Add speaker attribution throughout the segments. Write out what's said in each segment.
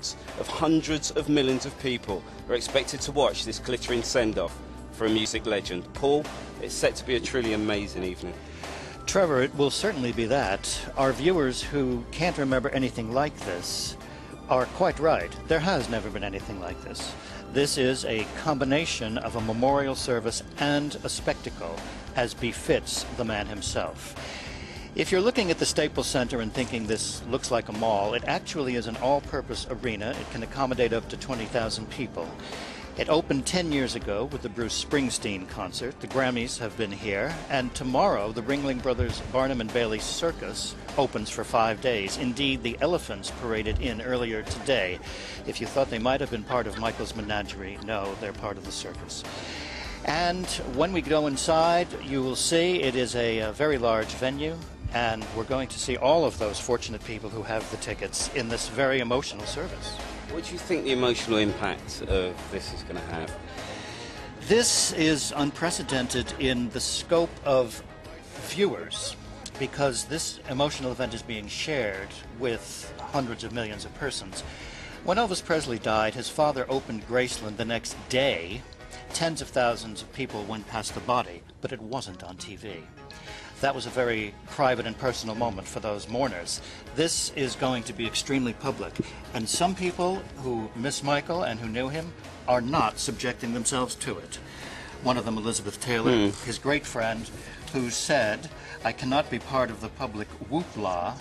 Speaker 1: crowds of hundreds of millions of people are expected to watch this glittering send-off for a music legend. Paul, it's set to be a truly amazing evening.
Speaker 2: Trevor, it will certainly be that. Our viewers who can't remember anything like this are quite right. There has never been anything like this. This is a combination of a memorial service and a spectacle, as befits the man himself. If you're looking at the Staples Center and thinking this looks like a mall, it actually is an all-purpose arena. It can accommodate up to 20,000 people. It opened 10 years ago with the Bruce Springsteen concert. The Grammys have been here. And tomorrow, the Ringling Brothers Barnum and Bailey Circus opens for 5 days. Indeed, the elephants paraded in earlier today. If you thought they might have been part of Michael's menagerie, no, they're part of the circus. And when we go inside, you will see it is a very large venue. And we're going to see all of those fortunate people who have the tickets in this very emotional service.
Speaker 1: What do you think the emotional impact of this is going to have?
Speaker 2: This is unprecedented in the scope of viewers, because this emotional event is being shared with hundreds of millions of persons. When Elvis Presley died, his father opened Graceland the next day. Tens of thousands of people went past the body, but it wasn't on TV. That was a very private and personal moment for those mourners. This is going to be extremely public, and some people who miss Michael and who knew him are not subjecting themselves to it. One of them, Elizabeth Taylor, his great friend, who said, "I cannot be part of the public whoop-la.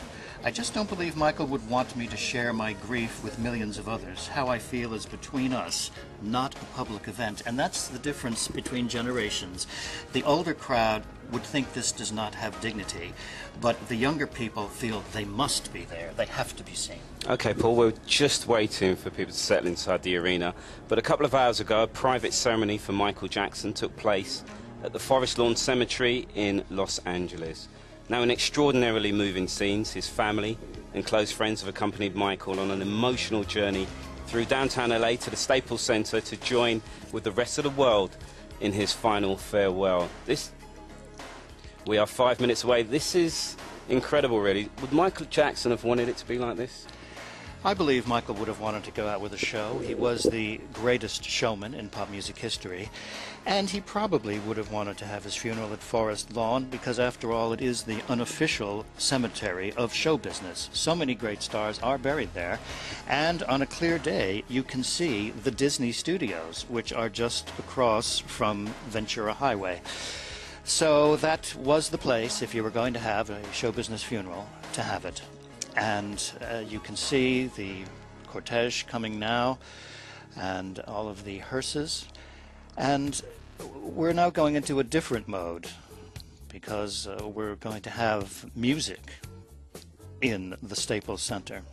Speaker 2: I just don't believe Michael would want me to share my grief with millions of others. How I feel is between us, not a public event." And that's the difference between generations. The older crowd would think this does not have dignity, but the younger people feel they must be there. They have to be seen.
Speaker 1: Okay, Paul, we're just waiting for people to settle inside the arena. But a couple of hours ago, a private ceremony for Michael Jackson took place at the Forest Lawn Cemetery in Los Angeles. Now, in extraordinarily moving scenes, his family and close friends have accompanied Michael on an emotional journey through downtown LA to the Staples Center to join with the rest of the world in his final farewell. We are 5 minutes away. This is incredible, really. Would Michael Jackson have wanted it to be like this?
Speaker 2: I believe Michael would have wanted to go out with a show. He was the greatest showman in pop music history. And he probably would have wanted to have his funeral at Forest Lawn because, after all, it is the unofficial cemetery of show business. So many great stars are buried there. And on a clear day, you can see the Disney studios, which are just across from Ventura Highway. So that was the place, if you were going to have a show business funeral, to have it. And you can see the cortege coming now and all of the hearses. And we're now going into a different mode because we're going to have music in the Staples Center.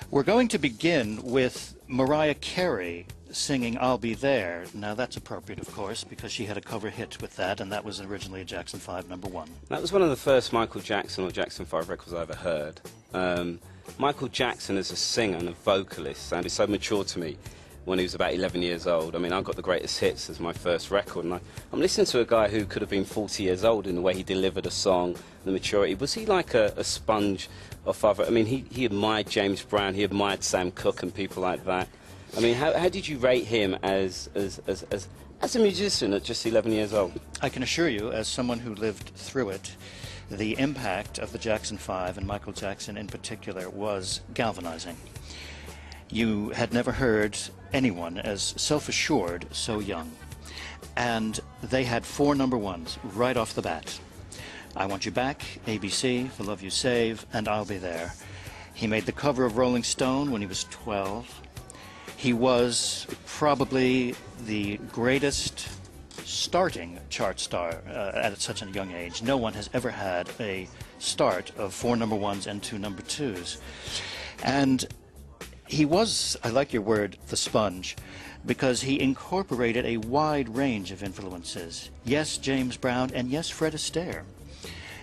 Speaker 2: We're going to begin with Mariah Carey singing "I'll Be There." Now that's appropriate, of course, because she had a cover hit with that, and that was originally a Jackson 5 #1.
Speaker 1: That was one of the first Michael Jackson or Jackson 5 records I ever heard. Michael Jackson as a singer and a vocalist sounded so mature to me when he was about 11 years old. I mean, I got the greatest hits as my first record, and I'm listening to a guy who could have been 40 years old in the way he delivered a song, the maturity. Was he like a sponge of other? I mean, he admired James Brown, he admired Sam Cooke and people like that. I mean, how did you rate him as a musician at just 11 years old?
Speaker 2: I can assure you, as someone who lived through it, the impact of the Jackson 5 and Michael Jackson in particular was galvanizing. You had never heard anyone as self-assured so young. And they had 4 #1s right off the bat. "I Want You Back," ABC, "For Love You Save," and "I'll Be There." He made the cover of Rolling Stone when he was 12. He was probably the greatest starting chart star at such a young age. No one has ever had a start of 4 #1s and 2 #2s. And he was, I like your word, the sponge, because he incorporated a wide range of influences. Yes, James Brown, and yes, Fred Astaire.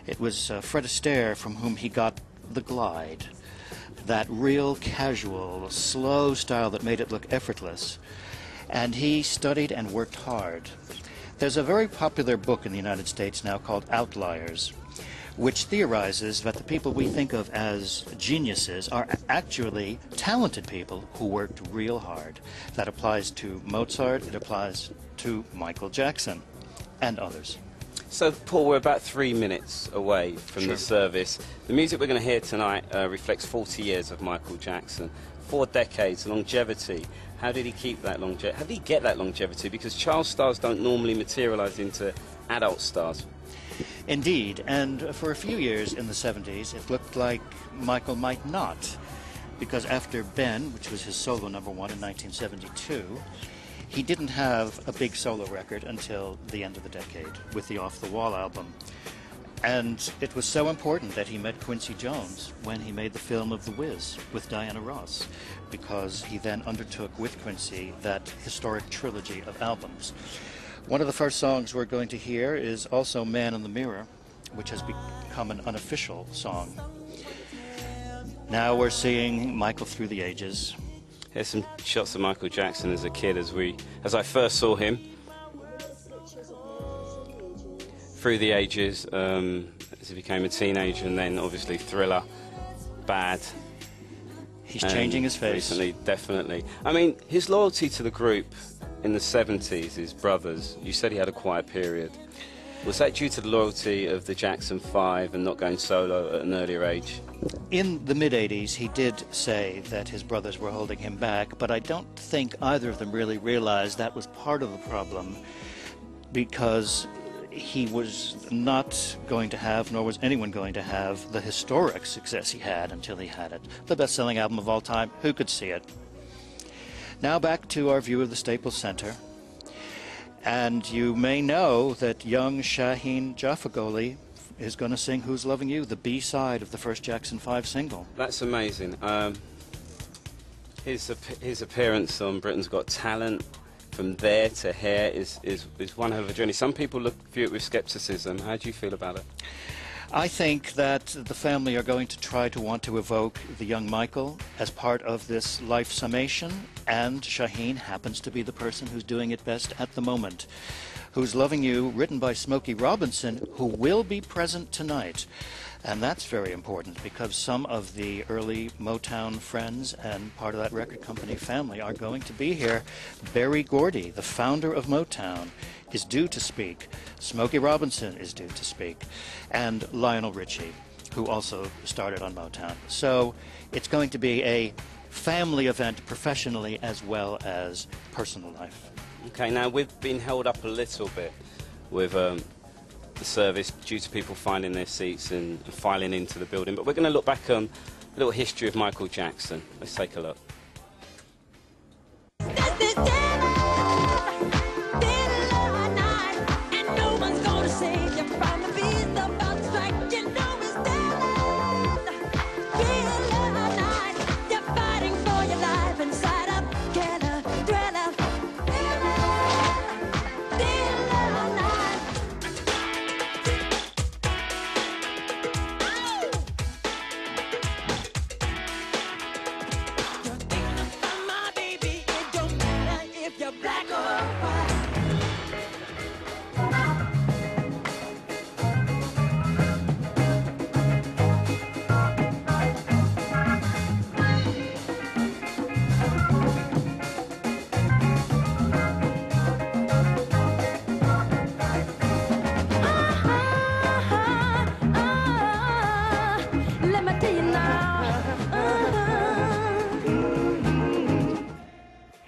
Speaker 2: It was Fred Astaire from whom he got the glide, that real casual, slow style that made it look effortless. And he studied and worked hard. There's a very popular book in the United States now called Outliers, which theorizes that the people we think of as geniuses are actually talented people who worked real hard. That applies to Mozart, it applies to Michael Jackson, and others.
Speaker 1: So, Paul, we're about 3 minutes away from the service. The music we're going to hear tonight reflects 40 years of Michael Jackson, 4 decades, longevity. How did he keep that longevity? How did he get that longevity? Because child stars don't normally materialize into adult stars.
Speaker 2: Indeed, and for a few years in the 70s, it looked like Michael might not, because after Ben, which was his solo #1 in 1972, he didn't have a big solo record until the end of the decade with the Off the Wall album. And it was so important that he met Quincy Jones when he made the film of The Wiz with Diana Ross, because he then undertook with Quincy that historic trilogy of albums. One of the first songs we're going to hear is also Man in the Mirror, which has become an unofficial song. Now we're seeing Michael through the ages.
Speaker 1: Here's some shots of Michael Jackson as a kid as I first saw him. Through the ages, as he became a teenager, and then obviously Thriller, Bad.
Speaker 2: He's changing his face.
Speaker 1: Recently, definitely. I mean, his loyalty to the group in the 70s, his brothers, you said he had a quiet period. Was that due to the loyalty of the Jackson 5 and not going solo at an earlier age?
Speaker 2: In the mid-'80s, he did say that his brothers were holding him back, but I don't think either of them really realized that was part of the problem, because he was not going to have, nor was anyone going to have, the historic success he had until he had it. The best-selling album of all time, who could see it? Now back to our view of the Staples Center. And you may know that young Shaheen Jafargholi is going to sing Who's Loving You, the B-side of the first Jackson 5 single.
Speaker 1: That's amazing. His appearance on Britain's Got Talent, from there to here, is one hell of a journey. Some people view it with skepticism. How do you feel about it?
Speaker 2: I think that the family are going to try to want to evoke the young Michael as part of this life summation, and Shaheen happens to be the person who's doing it best at the moment. Who's Loving You, written by Smokey Robinson, who will be present tonight. And that's very important, because some of the early Motown friends and part of that record company family are going to be here. Berry Gordy, the founder of Motown, is due to speak. Smokey Robinson is due to speak. And Lionel Richie, who also started on Motown. So it's going to be a family event professionally as well as personal life.
Speaker 1: Okay, now we've been held up a little bit with the service due to people finding their seats and filing into the building, but we're going to look back on a little history of Michael Jackson. Let's take a look.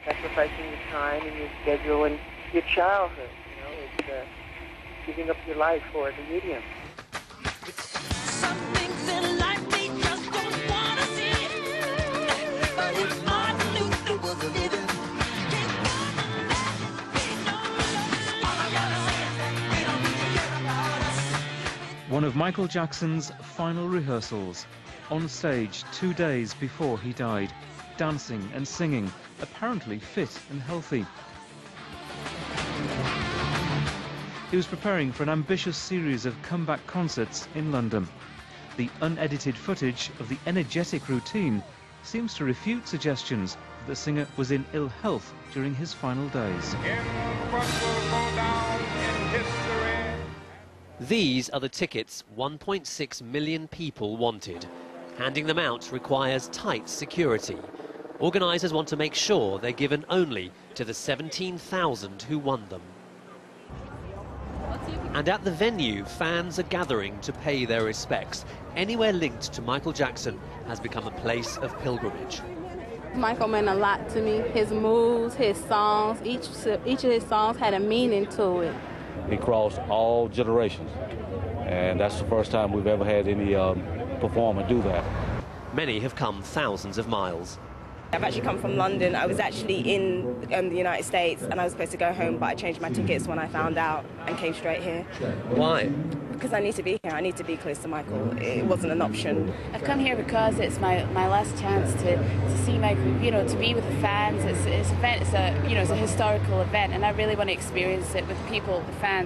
Speaker 3: Sacrificing your time and your schedule and your childhood, you know, it's giving up your life for the medium.
Speaker 4: Some things in life we just don't want to see. But if Martin Luther was living,
Speaker 5: one of Michael Jackson's final rehearsals, on stage 2 days before he died, dancing and singing, apparently fit and healthy. He was preparing for an ambitious series of comeback concerts in London. The unedited footage of the energetic routine seems to refute suggestions that the singer was in ill health during his final days.
Speaker 6: These are the tickets 1.6 million people wanted. Handing them out requires tight security. Organisers want to make sure they're given only to the 17,000 who won them. And at the venue, fans are gathering to pay their respects. Anywhere linked to Michael Jackson has become a place of pilgrimage.
Speaker 7: Michael meant a lot to me. His moves, his songs, each of his songs had a meaning to it.
Speaker 8: He crossed all generations, and that's the first time we've ever had any performer do that.
Speaker 6: Many have come thousands of miles.
Speaker 9: I've actually come from London. I was actually in the United States and I was supposed to go home, but I changed my tickets when I found out and came straight here.
Speaker 6: Why?
Speaker 9: Because I need to be here. I need to be close to Michael. It wasn't an option.
Speaker 10: I've come here because it's my last chance to see Michael, you know, to be with the fans. It's an event, it's a historical event, and I really want to experience it with people, the fans.